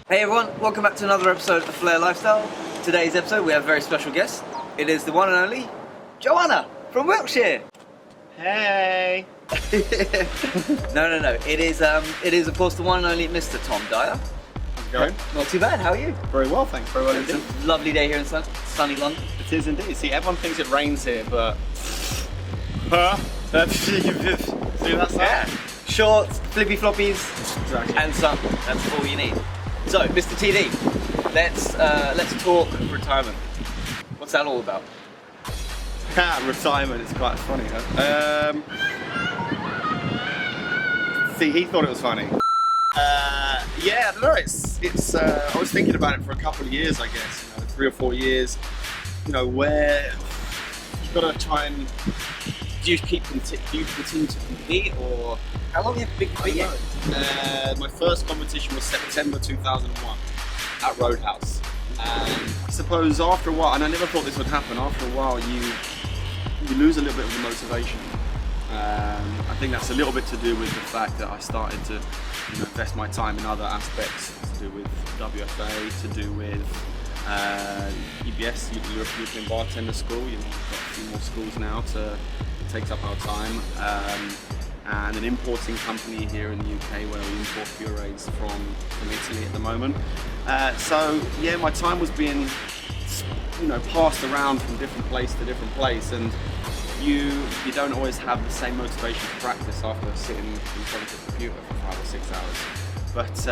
Hey everyone, welcome back to another episode of Flair Lifestyle. Today's episode we have a very special guest. It is the one and only Joanna from Wiltshire. Hey! No. It is of course the one and only Mr. Tom Dyer. How's it going? Not too bad. How are you? Very well, thanks. Very well It's indeed. a lovely day here in sunny London. It is indeed. See, everyone thinks it rains here, but see that sound? Yeah. Shorts, flippy floppies, Exactly. and sun. That's all you need. So, Mr. TD, let's talk retirement. What's that all about? Retirement is quite funny, huh? See, he thought it was funny. Yeah, I don't know. It's. I was thinking about it for a couple of years, I guess. 3 or 4 years. Where you've got to try and do you continue to compete, or How long have you been competing? my first competition was September 2001 at Roadhouse. And I suppose after a while, and I never thought this would happen, after a while you lose a little bit of the motivation. I think that's a little bit to do with the fact that I started to invest my time in other aspects to do with WFA, to do with EBS, European Bartender School. We've got a few more schools now to take up our time. And an importing company here in the UK where we import purees from Italy at the moment. So yeah, my time was being passed around from different place to different place, and you don't always have the same motivation to practice after sitting in front of the computer for 5 or 6 hours. But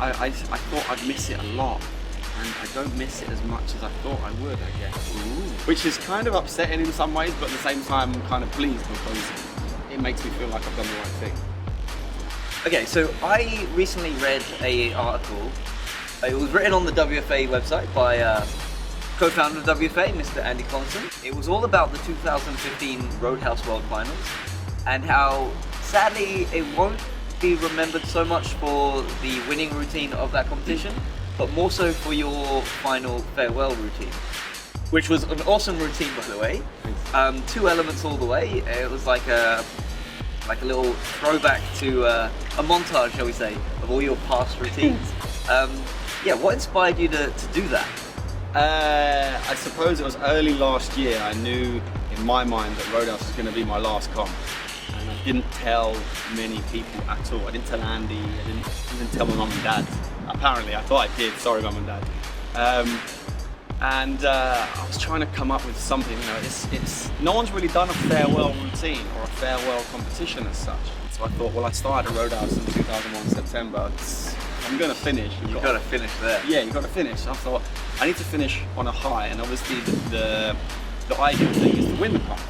I thought I'd miss it a lot, and I don't miss it as much as I thought I would, I guess. Ooh. Which is kind of upsetting in some ways, but at the same time I'm kind of pleased because it makes me feel like I've done the right thing. Okay, so I recently read an article. It was written on the WFA website by co-founder of WFA, Mr. Andy Collinson. It was all about the 2015 Roadhouse World Finals and how sadly it won't be remembered so much for the winning routine of that competition, but more so for your final farewell routine, which was an awesome routine, by the way. 2 elements all the way. It was like a little throwback to a montage, shall we say, of all your past routines. What inspired you to do that? I suppose it was early last year. I knew in my mind that Roadhouse was going to be my last comp, and I didn't tell many people at all. I didn't tell Andy. I didn't tell my mum and dad. Apparently, I thought I did. Sorry, mum and dad. I was trying to come up with something. It's no one's really done a farewell routine or a farewell competition as such. So I thought, well, I started at Roadhouse in 2001 September. I'm going to finish. You've got to finish there. Yeah, you've got to finish. I thought I need to finish on a high, and obviously the ideal thing is to win the comp.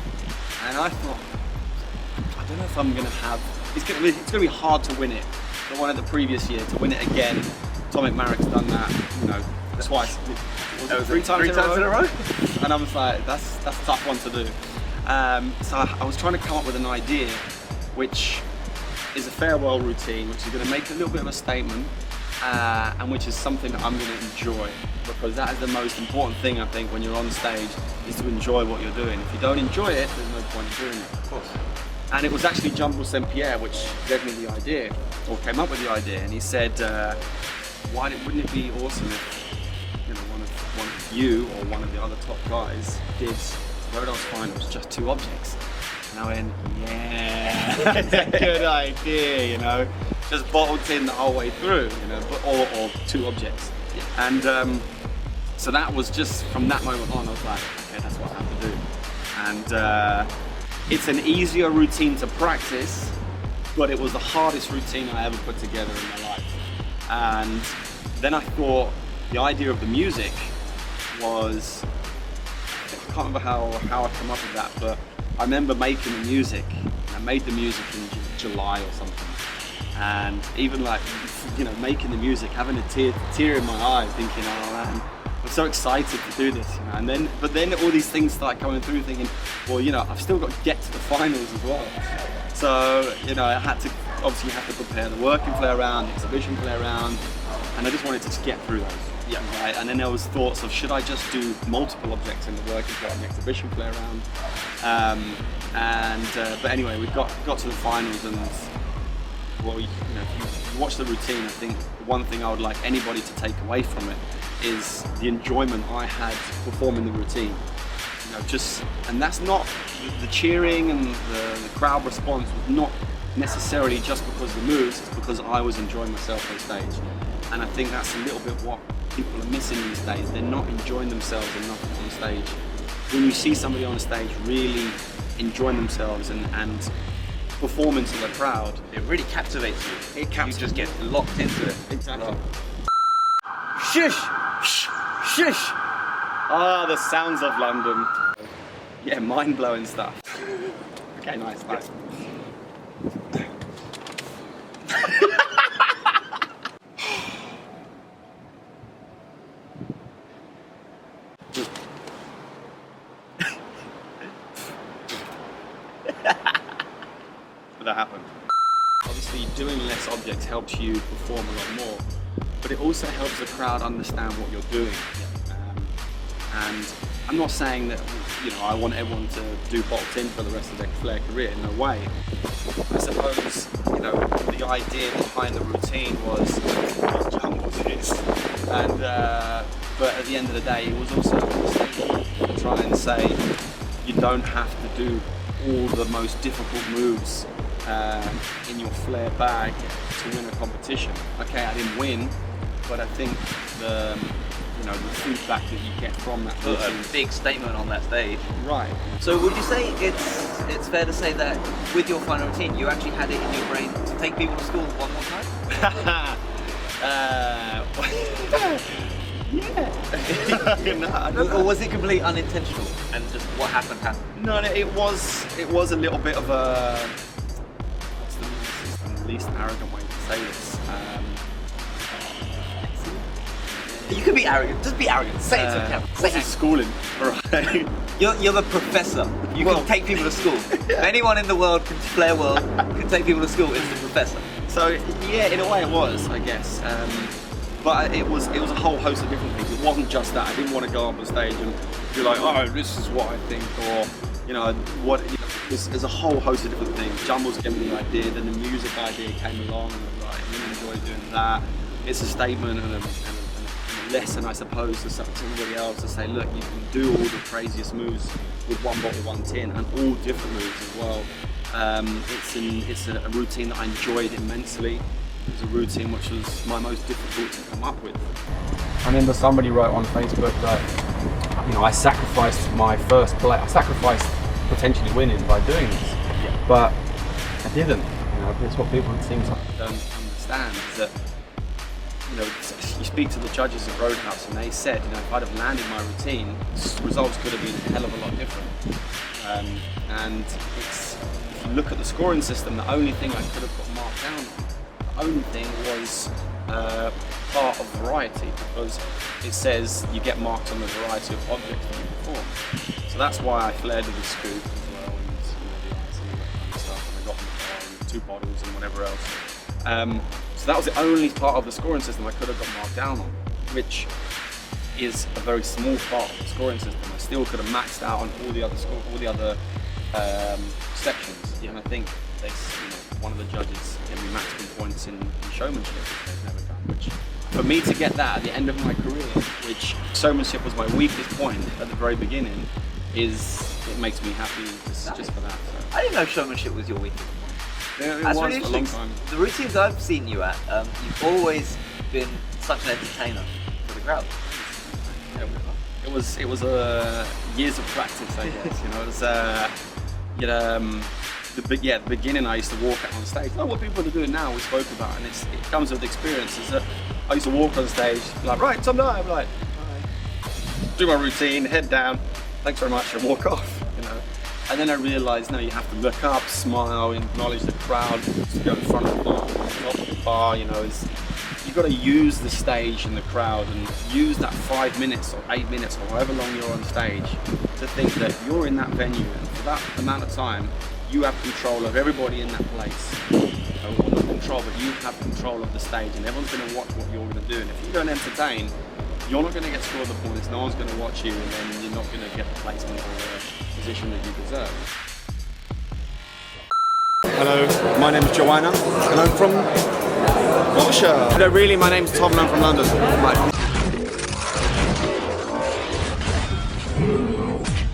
And I thought, I don't know if I'm going to have. It's going to be hard to win it. The one at the previous year, to win it again. Tom McMarrick's done that, twice. Three times in a row. And I was like, that's a tough one to do. So I was trying to come up with an idea, which is a farewell routine, which is going to make a little bit of a statement, and which is something that I'm going to enjoy, because that is the most important thing, I think, when you're on stage, is to enjoy what you're doing. If you don't enjoy it, there's no point in doing it. Of course. And it was actually Jumbo St. Pierre which gave me the idea, or came up with the idea, and he said, wouldn't it be awesome if one of you or one of the other top guys did Roadhouse Finals just 2 objects? And I went, yeah, that's a good idea, just bottle tin the whole way through, or 2 objects. Yeah. And so that was just from that moment on, I was like, okay, that's what I have to do. And it's an easier routine to practice, but it was the hardest routine I ever put together in my life. And then I thought the idea of the music was, I can't remember how I come up with that, but I remember making the music. I made the music in July or something, and even making the music, having a tear in my eye, thinking, oh man, I'm so excited to do this, but then all these things start coming through, thinking, well, I've still got to get to the finals as well. So, I had to, obviously you have to prepare the working play round, the exhibition play round, and I just wanted to just get through those. Yeah. Right. And then there was thoughts of, should I just do multiple objects in the working play and the exhibition play round? But anyway, we got to the finals, and well, if you watch the routine, I think one thing I would like anybody to take away from it is the enjoyment I had performing the routine. And that's not the cheering and the crowd response was not necessarily just because of the moves, it's because I was enjoying myself on stage. And I think that's a little bit what people are missing these days. They're not enjoying themselves enough on stage. When you see somebody on stage really enjoying themselves and performing to the crowd, it really captivates you. You just get locked into it. Exactly. Shush! Shush! Ah, the sounds of London. Yeah, mind-blowing stuff. Okay, nice. That happened. Obviously, doing less objects helps you perform a lot more, but it also helps the crowd understand what you're doing. And I'm not saying that I want everyone to do box in for the rest of their Flair career. No way. I suppose the idea behind the routine was jumbles it is, and but at the end of the day, it was also a statement to try and say you don't have to do all the most difficult moves in your Flair bag to win a competition. Okay, I didn't win, but I think the feedback that you get from that routine. A big statement on that stage. Right. So would you say it's fair to say that with your final routine, you actually had it in your brain to take people to school one more time? Yeah. No, or was it completely unintentional and just what happened? No, it was a little bit of a, what's the least arrogant way to say this? You can be arrogant, just be arrogant, say it to the camera. This is schooling, right? You're the professor, you can take people to school. Anyone in the world, Flair world, can take people to school, it's the professor. So yeah, in a way it was, I guess. But it was a whole host of different things. It wasn't just that. I didn't want to go up on stage and be like, oh, this is what I think, or there's a whole host of different things. Jumbles gave me the idea, then the music idea came along, and I was like, I really enjoy doing that. It's a statement and a lesson, I suppose, to somebody else to say, look, you can do all the craziest moves with one bottle, one tin, and all different moves as well. It's a routine that I enjoyed immensely. It was a routine which was my most difficult to come up with. I remember somebody wrote on Facebook that I sacrificed my first play. I sacrificed potentially winning by doing this, but I didn't. That's what people seem to don't understand. Is that you speak to the judges at Roadhouse, and they said, if I'd have landed my routine, results could have been a hell of a lot different. And if you look at the scoring system, the only thing I could have got marked down on, the only thing was part of variety, because it says you get marked on the variety of objects that you perform. So that's why I flared with the scoop as well, and the ice and all that kind of stuff, and I got in the car and 2 bottles and whatever else. So that was the only part of the scoring system I could have got marked down on, which is a very small part of the scoring system. I still could have maxed out on all the other sections, and I think one of the judges gave me maximum points in Showmanship, which they've never done. Which, for me to get that at the end of my career, which Showmanship was my weakest point at the very beginning, it makes me happy just for that. So. I didn't know Showmanship was your weakest point. Yeah, it That's was really for a long interesting. time. The routines I've seen you at, you've always been such an entertainer for the crowd. It was years of practice, I guess. It was the beginning. I used to walk out on stage. Like what people are doing now, we spoke about, and it comes with experience. Is that I used to walk on stage, like, right, Tom Dyer, I'm like, do my routine, head down, thanks very much, and walk off. And then I realised, no, you have to look up, smile, acknowledge the crowd, to go in front of the bar, top of the bar. You've got to use the stage and the crowd, and use that 5 minutes or 8 minutes or however long you're on stage to think that you're in that venue, and for that amount of time, you have control of everybody in that place. Or not control, but you have control of the stage, and everyone's going to watch what you're going to do. And if you don't entertain, you're not going to get scored the points, no one's going to watch you, and then you're not going to get the placement or the position that you deserve. Hello, my name is Joanna, and I'm from Wiltshire. Hello, really, my name's Tom, and I'm from London. Bye.